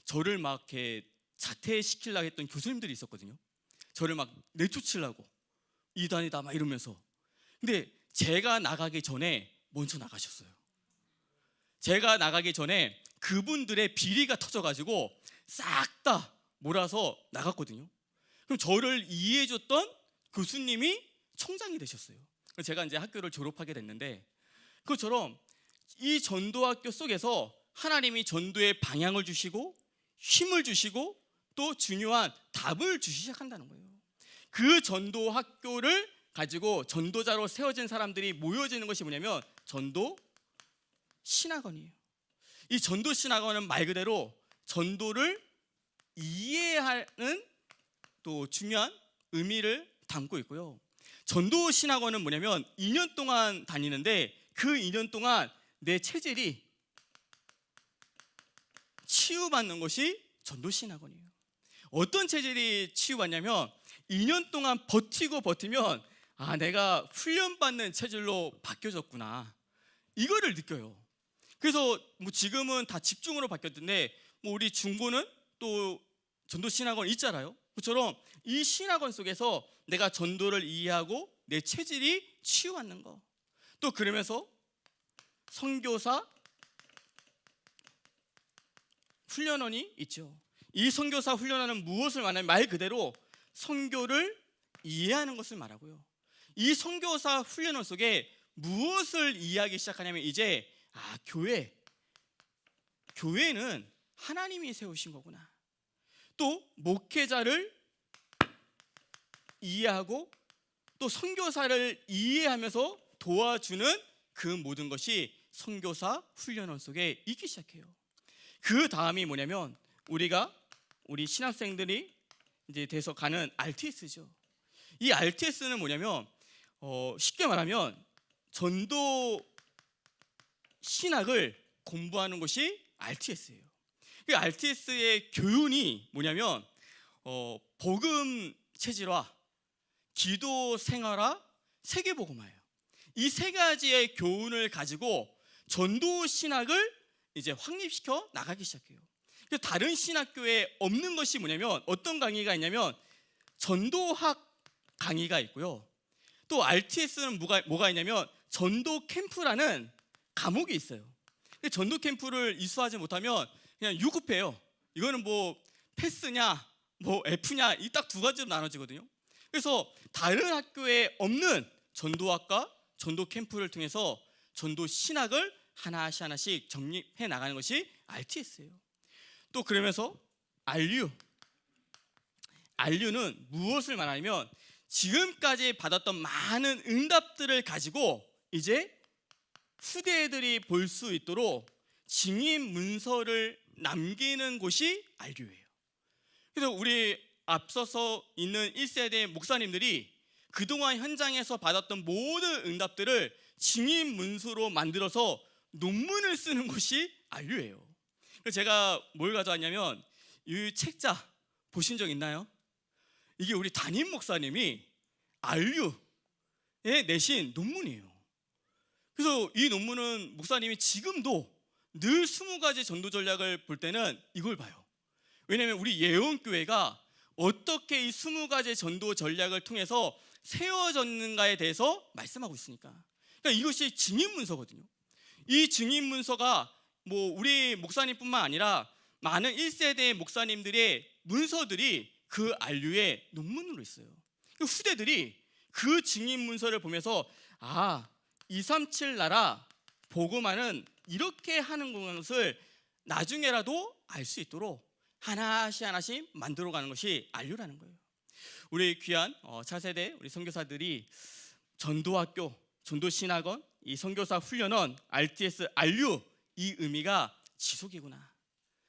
저를 막 이렇게 자퇴시키려고 했던 교수님들이 있었거든요. 저를 막 내쫓으려고 이단이다 막 이러면서. 근데 제가 나가기 전에 먼저 나가셨어요. 제가 나가기 전에 그분들의 비리가 터져가지고 싹 다 몰아서 나갔거든요. 그럼 저를 이해해줬던 교수님이 총장이 되셨어요. 제가 이제 학교를 졸업하게 됐는데, 그것처럼 이 전도학교 속에서 하나님이 전도의 방향을 주시고 힘을 주시고 또 중요한 답을 주시기 시작한다는 거예요. 그 전도학교를 가지고 전도자로 세워진 사람들이 모여지는 것이 뭐냐면 전도 신학원이에요. 이 전도 신학원은 말 그대로 전도를 이해하는 또 중요한 의미를 담고 있고요. 전도 신학원은 뭐냐면 2년 동안 다니는데 그 2년 동안 내 체질이 치유받는 것이 전도 신학원이에요. 어떤 체질이 치유받냐면 2년 동안 버티면 내가 훈련받는 체질로 바뀌어졌구나, 이거를 느껴요. 그래서 뭐 지금은 다 집중으로 바뀌었는데 뭐 우리 중고는 또 전도 신학원 있잖아요. 그처럼 이 신학원 속에서 내가 전도를 이해하고 내 체질이 치유받는 거, 또 그러면서 선교사 훈련원이 있죠. 이 선교사 훈련원은 무엇을 말하냐면 말 그대로 선교를 이해하는 것을 말하고요. 이 선교사 훈련원 속에 무엇을 이해하기 시작하냐면 이제 교회는 하나님이 세우신 거구나. 또 목회자를 이해하고 또 선교사를 이해하면서 도와주는 그 모든 것이 선교사 훈련원 속에 있기 시작해요. 그 다음이 뭐냐면 우리 신학생들이 이제 돼서 가는 RTS죠. 이 RTS는 뭐냐면 쉽게 말하면 전도 신학을 공부하는 것이 RTS예요. 그 RTS의 교훈이 뭐냐면 복음 체질화, 기도 생활화, 세계복음화예요. 이 세 가지의 교훈을 가지고 전도 신학을 이제 확립시켜 나가기 시작해요. 그래서 다른 신학교에 없는 것이 뭐냐면 어떤 강의가 있냐면 전도학 강의가 있고요. 또 RTS는 뭐가 있냐면 전도 캠프라는 과목이 있어요. 전도 캠프를 이수하지 못하면 그냥 유급해요. 이거는 뭐 패스냐 뭐 F냐 이 딱 두 가지로 나눠지거든요. 그래서 다른 학교에 없는 전도학과 전도 캠프를 통해서 전도 신학을 하나씩 정립해 나가는 것이 RTS예요. 또 그러면서 RU는 무엇을 말하냐면 지금까지 받았던 많은 응답들을 가지고 이제 후대들이 볼 수 있도록 증인 문서를 남기는 곳이 RU예요. 그래서 우리 앞서서 있는 1세대 목사님들이 그동안 현장에서 받았던 모든 응답들을 증인 문서로 만들어서 논문을 쓰는 곳이 RU예요. 그래서 제가 뭘 가져왔냐면 이 책자 보신 적 있나요? 이게 우리 담임 목사님이 RU에 내신 논문이에요. 그래서 이 논문은 목사님이 지금도 늘 20가지 전도 전략을 볼 때는 이걸 봐요. 왜냐하면 우리 예언교회가 어떻게 이 20가지 전도 전략을 통해서 세워졌는가에 대해서 말씀하고 있으니까. 그러니까 이것이 증인 문서거든요. 이 증인 문서가 뭐 우리 목사님뿐만 아니라 많은 1세대 목사님들의 문서들이 그 RU의 논문으로 있어요. 후대들이 그 증인 문서를 보면서 237 나라 복음화는 이렇게 하는 것을 나중에라도 알 수 있도록 하나씩 만들어가는 것이 RU라는 거예요. 우리 귀한 차세대 우리 선교사들이 전도학교, 전도신학원, 이 선교사 훈련원, RTS, RU 이 의미가 지속이구나,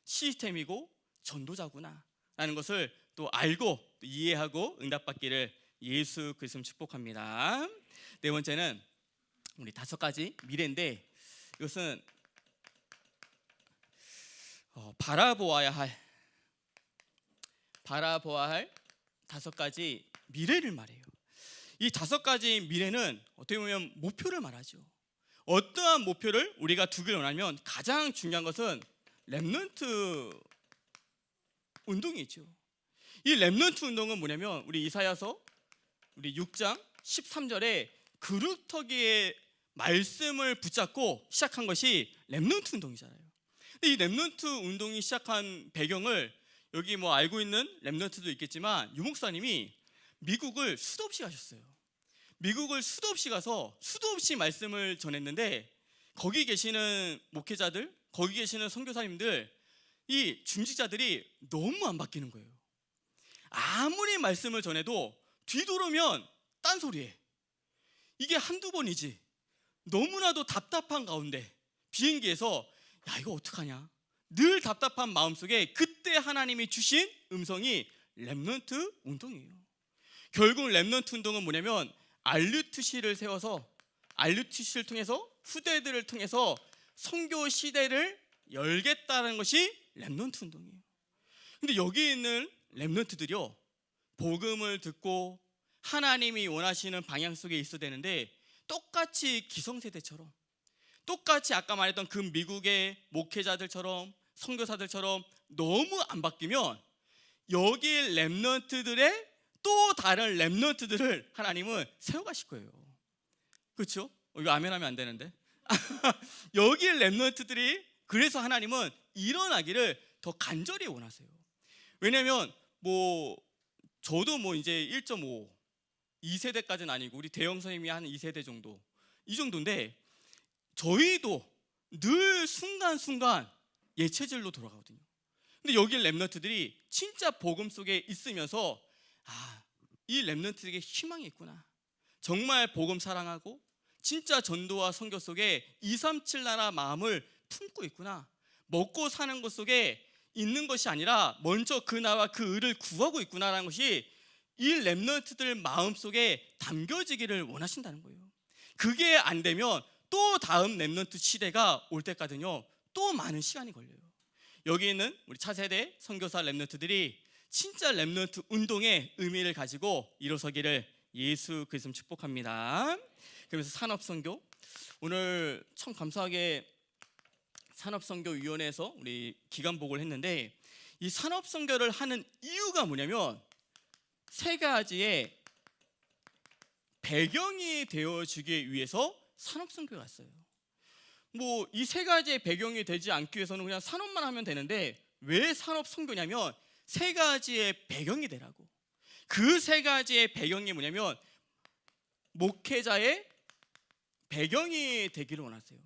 시스템이고 전도자구나 라는 것을 또 알고 또 이해하고 응답받기를 예수 그리스도 축복합니다. 네 번째는 우리 5가지 미래인데 이것은 바라보아야 할 5가지 미래를 말해요. 이 5가지 미래는 어떻게 보면 목표를 말하죠. 어떠한 목표를 우리가 두길 원하면 가장 중요한 것은 렘넌트 운동이죠. 이 렘넌트 운동은 뭐냐면 우리 이사야서 우리 6장 13절에 그루터기의 말씀을 붙잡고 시작한 것이 렘넌트 운동이잖아요. 근데 이 렘넌트 운동이 시작한 배경을 여기 뭐 알고 있는 렘넌트도 있겠지만 유 목사님이 미국을 수도 없이 가셨어요. 미국을 수도 없이 가서 수도 없이 말씀을 전했는데 거기 계시는 목회자들, 거기 계시는 선교사님들, 이 중직자들이 너무 안 바뀌는 거예요. 아무리 말씀을 전해도 뒤돌으면 딴소리해. 이게 한두 번이지. 너무나도 답답한 가운데 비행기에서 이거 어떡하냐, 늘 답답한 마음속에 그때 하나님이 주신 음성이 렘넌트 운동이에요. 결국 렘넌트 운동은 뭐냐면 RUTC를 세워서 RUTC를 통해서 후대들을 통해서 선교 시대를 열겠다는 것이 렘넌트 운동이에요. 근데 여기 있는 렘넌트들이요, 복음을 듣고 하나님이 원하시는 방향 속에 있어야 되는데 똑같이 기성세대처럼, 똑같이 아까 말했던 그 미국의 목회자들처럼 선교사들처럼 너무 안 바뀌면 여기 렘넌트들의 또 다른 렘넌트들을 하나님은 세워가실 거예요. 그렇죠? 이거 아멘하면 안 되는데 여기 렘넌트들이, 그래서 하나님은 일어나기를 더 간절히 원하세요. 왜냐하면 뭐 저도 뭐 이제 1.5 2세대까지는 아니고 우리 대형 선생님이 한 2세대 정도, 이 정도인데 저희도 늘 순간순간 예체질로 돌아가거든요. 근데 여기 렘넌트들이 진짜 복음 속에 있으면서 이 렘넌트에게 희망이 있구나, 정말 복음 사랑하고 진짜 전도와 선교 속에 237 나라 마음을 품고 있구나, 먹고 사는 것 속에 있는 것이 아니라 먼저 그 나와 그 의를 구하고 있구나라는 것이 이 렘넌트들 마음속에 담겨지기를 원하신다는 거예요. 그게 안 되면 또 다음 렘넌트 시대가 올 때까지는요 또 많은 시간이 걸려요. 여기 있는 우리 차세대 선교사 렘넌트들이 진짜 렘넌트 운동의 의미를 가지고 일어서기를 예수 그리스도 축복합니다. 그러면서 산업선교, 오늘 참 감사하게 산업선교위원회에서 우리 기간복을 했는데 이 산업선교를 하는 이유가 뭐냐면 3가지의 배경이 되어주기 위해서 산업선교가 왔어요. 뭐 이 세 가지의 배경이 되지 않기 위해서는 그냥 산업만 하면 되는데 왜 산업선교냐면 세 가지의 배경이 되라고. 그 세 가지의 배경이 뭐냐면 목회자의 배경이 되기를 원하세요.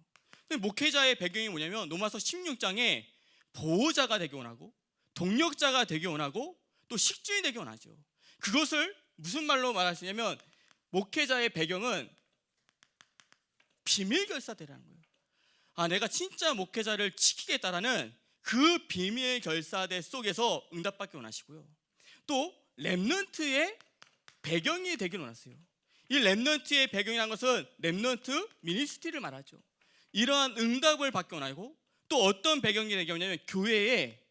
목회자의 배경이 뭐냐면 로마서 16장에 보호자가 되기 원하고 동력자가 되기 원하고 또 식주인이 되기 원하죠. 그것을 무슨 말로 말할 수 있냐면 목회자의 배경은 비밀 결사대라는 거예요. 내가 진짜 목회자를 지키겠다라는 그 비밀 결사대 속에서 응답받기 원하시고요. 또 렘넌트의 배경이 되길 원하세요. 이 렘넌트의 배경이라는 것은 렘넌트 미니스트리를 말하죠. 이러한 응답을 받기 원하고 또 어떤 배경이 되기 원하냐면 교회의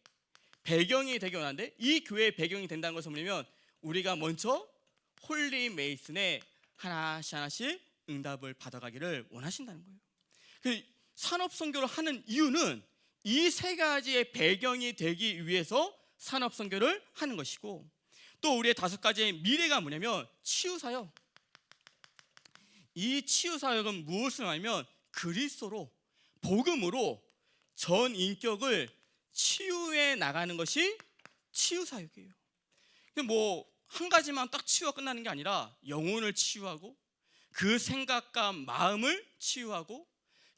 배경이 되기 원하는데 이 교회의 배경이 된다는 것은 뭐냐면 우리가 먼저 홀리 메이슨의 하나씩 응답을 받아가기를 원하신다는 거예요. 산업선교를 하는 이유는 이 세 가지의 배경이 되기 위해서 산업선교를 하는 것이고 또 우리의 다섯 가지의 미래가 뭐냐면 치유사역. 이 치유사역은 무엇을 말하면 그리스도로 복음으로 전 인격을 치유해 나가는 것이 치유사역이에요. 뭐 한 가지만 딱 치유가 끝나는 게 아니라 영혼을 치유하고 그 생각과 마음을 치유하고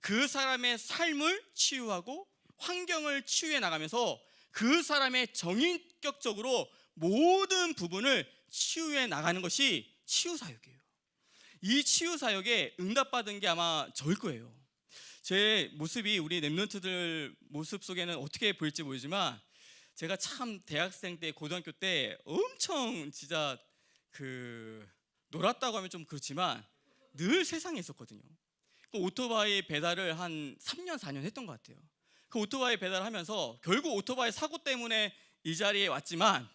그 사람의 삶을 치유하고 환경을 치유해 나가면서 그 사람의 정인격적으로 모든 부분을 치유해 나가는 것이 치유사역이에요. 이 치유사역에 응답받은 게 아마 저일 거예요. 제 모습이 우리 렘넌트들 모습 속에는 어떻게 보일지 모르지만 제가 참 대학생 때 고등학교 때 엄청 진짜 놀았다고 하면 좀 그렇지만 늘 세상에 있었거든요. 그 오토바이 배달을 한 3년 4년 했던 것 같아요. 그 오토바이 배달을 하면서 결국 오토바이 사고 때문에 이 자리에 왔지만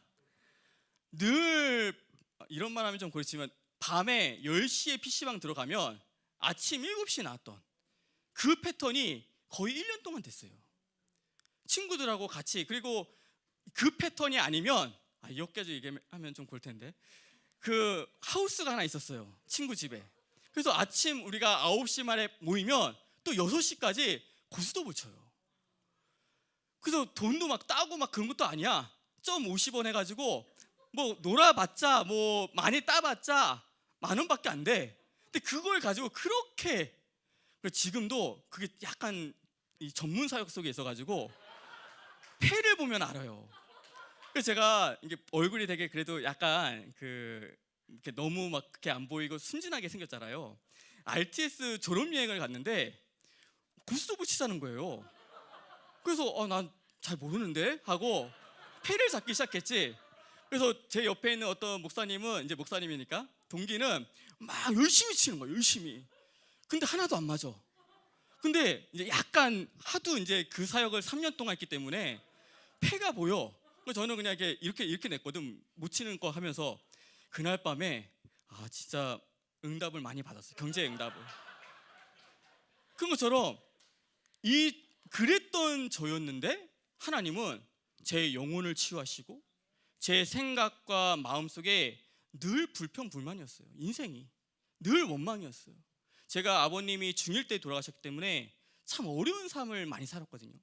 늘 이런 말 하면 좀 그렇지만 밤에 10시에 PC방 들어가면 아침 7시에 나왔던 그 패턴이 거의 1년 동안 됐어요. 친구들하고 같이. 그리고 그 패턴이 아니면 여기까지 얘기하면 좀 그럴 텐데 그 하우스가 하나 있었어요. 친구 집에. 그래서 아침 우리가 9시 말에 모이면 또 6시까지 고스톱을 쳐요. 그래서 돈도 막 따고 막 그런 것도 아니야. 50원 해가지고 뭐 놀아봤자 뭐 많이 따봤자 10,000원밖에 안 돼. 근데 그걸 가지고 그렇게 지금도 그게 약간 이 전문 사역 속에 있어가지고 패를 보면 알아요. 그래서 제가 이게 얼굴이 되게 그래도 약간 이렇게 너무 막 그렇게 안 보이고 순진하게 생겼잖아요. RTS 졸업여행을 갔는데 고스톱을 치자는 거예요. 그래서 난 잘 모르는데 하고 패를 잡기 시작했지. 그래서 제 옆에 있는 어떤 목사님은 이제 목사님이니까 동기는 막 열심히 치는 거예요. 열심히. 근데 하나도 안 맞아. 근데 이제 약간 하도 이제 그 사역을 3년 동안 했기 때문에 패가 보여. 그래서 저는 그냥 이렇게 냈거든. 못 치는 거 하면서 그날 밤에 진짜 응답을 많이 받았어요. 경제 응답을. 그런 것처럼 그랬던 저였는데 하나님은 제 영혼을 치유하시고 제 생각과 마음속에 늘 불평불만이었어요. 인생이 늘 원망이었어요. 제가 아버님이 중1 때 돌아가셨기 때문에 참 어려운 삶을 많이 살았거든요.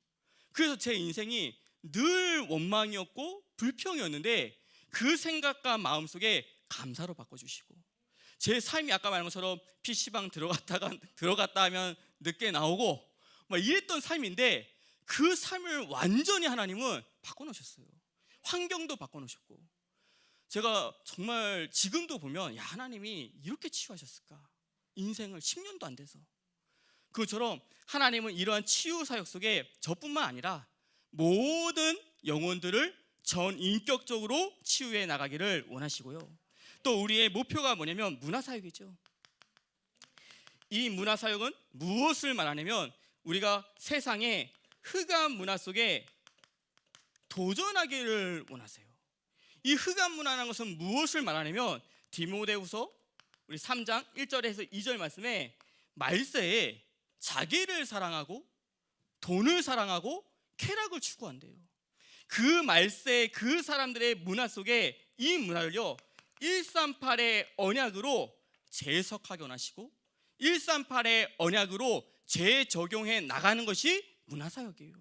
그래서 제 인생이 늘 원망이었고 불평이었는데 그 생각과 마음속에 감사로 바꿔주시고 제 삶이 아까 말한 것처럼 PC방 들어갔다 하면 늦게 나오고 막 이랬던 삶인데 그 삶을 완전히 하나님은 바꿔놓으셨어요. 환경도 바꿔놓으셨고 제가 정말 지금도 보면 하나님이 이렇게 치유하셨을까? 인생을 10년도 안 돼서. 그것처럼 하나님은 이러한 치유 사역 속에 저뿐만 아니라 모든 영혼들을 전 인격적으로 치유해 나가기를 원하시고요. 또 우리의 목표가 뭐냐면 문화사역이죠. 이 문화사역은 무엇을 말하냐면 우리가 세상의 흑암 문화 속에 도전하기를 원하세요. 이 흑암 문화라는 것은 무엇을 말하냐면 디모데후서 우리 3장 1절에서 2절 말세에 자기를 사랑하고 돈을 사랑하고 쾌락을 추구한대요. 그 말세 그 사람들의 문화 속에 이 문화를요 138의 언약으로 재석하게 원하시고 138의 언약으로 재적용해 나가는 것이 문화사역이에요.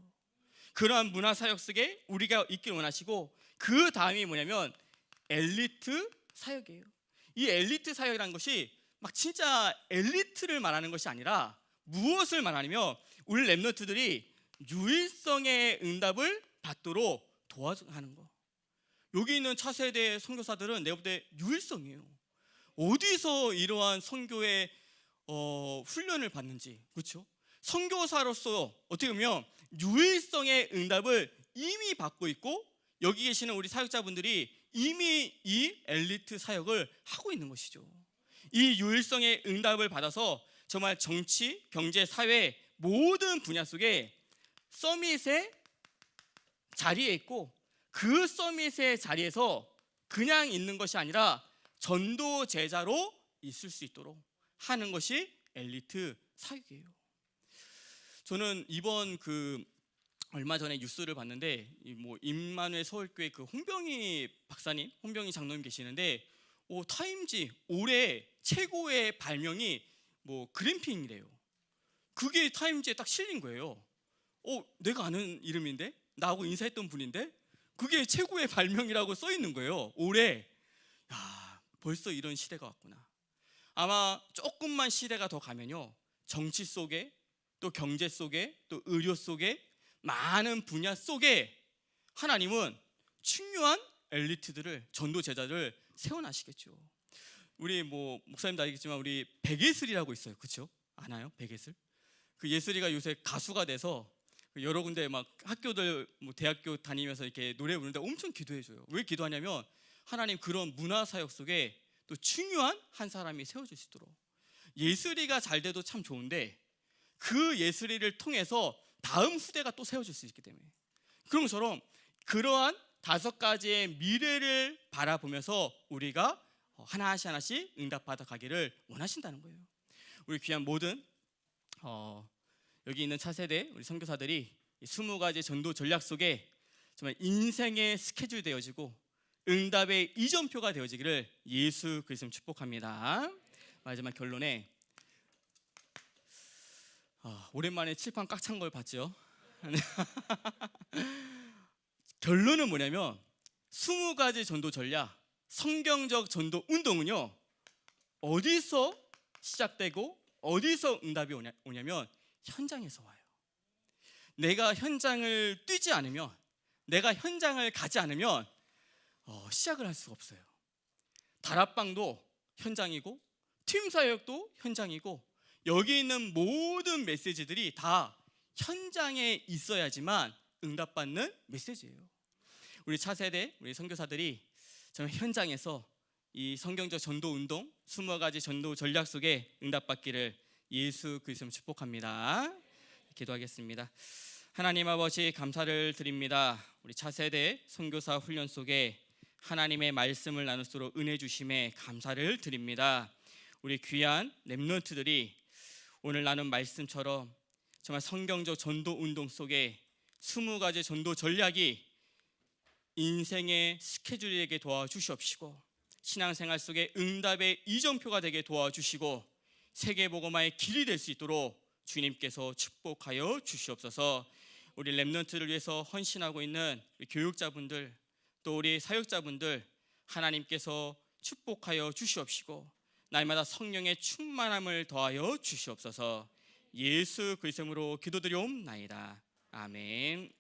그러한 문화사역 속에 우리가 있길 원하시고, 그 다음이 뭐냐면 엘리트 사역이에요. 이 엘리트 사역이라는 것이 막 진짜 엘리트를 말하는 것이 아니라 무엇을 말하냐면 우리 렘넌트들이 유일성의 응답을 받도록 도와주는 거. 여기 있는 차세대 선교사들은 내가 볼 때 유일성이에요. 어디서 이러한 선교의 훈련을 받는지, 그렇죠? 선교사로서 어떻게 보면 유일성의 응답을 이미 받고 있고, 여기 계시는 우리 사역자분들이 이미 이 엘리트 사역을 하고 있는 것이죠. 이 유일성의 응답을 받아서 정말 정치, 경제, 사회 모든 분야 속에 서밋의 자리에 있고, 그 서밋의 자리에서 그냥 있는 것이 아니라 전도 제자로 있을 수 있도록 하는 것이 엘리트 사역이에요. 저는 이번 얼마 전에 뉴스를 봤는데, 임마누엘 서울교회 홍병희 박사님, 홍병희 장로님 계시는데, 타임지 올해 최고의 발명이 그램핑이래요. 그게 타임지에 딱 실린 거예요. 내가 아는 이름인데, 나하고 인사했던 분인데 그게 최고의 발명이라고 써 있는 거예요. 올해. 야, 벌써 이런 시대가 왔구나. 아마 조금만 시대가 더 가면요, 정치 속에, 또 경제 속에, 또 의료 속에, 많은 분야 속에 하나님은 중요한 엘리트들을, 전도 제자를 세워나시겠죠. 우리 목사님도 알겠지만 우리 백예슬이라고 있어요. 그렇죠? 아나요? 백예슬? 그 예슬이가 요새 가수가 돼서 여러 군데 막 학교들, 대학교 다니면서 이렇게 노래 부르는데 엄청 기도해줘요. 왜 기도하냐면 하나님 그런 문화 사역 속에 또 중요한 한 사람이 세워질 수 있도록. 예슬이가 잘 돼도 참 좋은데 그 예슬이를 통해서 다음 후대가 또 세워질 수 있기 때문에, 그런 것처럼 그러한 5가지의 미래를 바라보면서 우리가 하나씩 응답받아 가기를 원하신다는 거예요. 우리 귀한 모든 여기 있는 차세대 우리 선교사들이 20가지 전도 전략 속에 정말 인생의 스케줄 되어지고 응답의 이전표가 되어지기를 예수 그리스도로 축복합니다. 마지막 결론에 오랜만에 칠판 꽉 찬 걸 봤죠. 결론은 뭐냐면 20가지 전도 전략, 성경적 전도 운동은요, 어디서 시작되고 어디서 응답이 오냐면 현장에서 와요. 내가 현장을 뛰지 않으면, 내가 현장을 가지 않으면 시작을 할 수가 없어요. 다락방도 현장이고 팀 사역도 현장이고, 여기 있는 모든 메시지들이 다 현장에 있어야지만 응답받는 메시지예요. 우리 차세대 우리 선교사들이 정말 현장에서 이 성경적 전도 운동 20가지 전도 전략 속에 응답받기를 예수 그리스도로 축복합니다. 기도하겠습니다. 하나님 아버지, 감사를 드립니다. 우리 차세대 선교사 훈련 속에 하나님의 말씀을 나눌수록 은혜 주심에 감사를 드립니다. 우리 귀한 렘넌트들이 오늘 나눈 말씀처럼 정말 성경적 전도 운동 속에 20가지 전도 전략이 인생의 스케줄이 되게 도와주시옵시고, 신앙생활 속에 응답의 이정표가 되게 도와주시고, 세계복음화의 길이 될 수 있도록 주님께서 축복하여 주시옵소서. 우리 렘넌트를 위해서 헌신하고 있는 우리 교육자분들, 또 우리 사역자분들 하나님께서 축복하여 주시옵시고, 날마다 성령의 충만함을 더하여 주시옵소서. 예수 그리스도로 기도드리옵나이다. 아멘.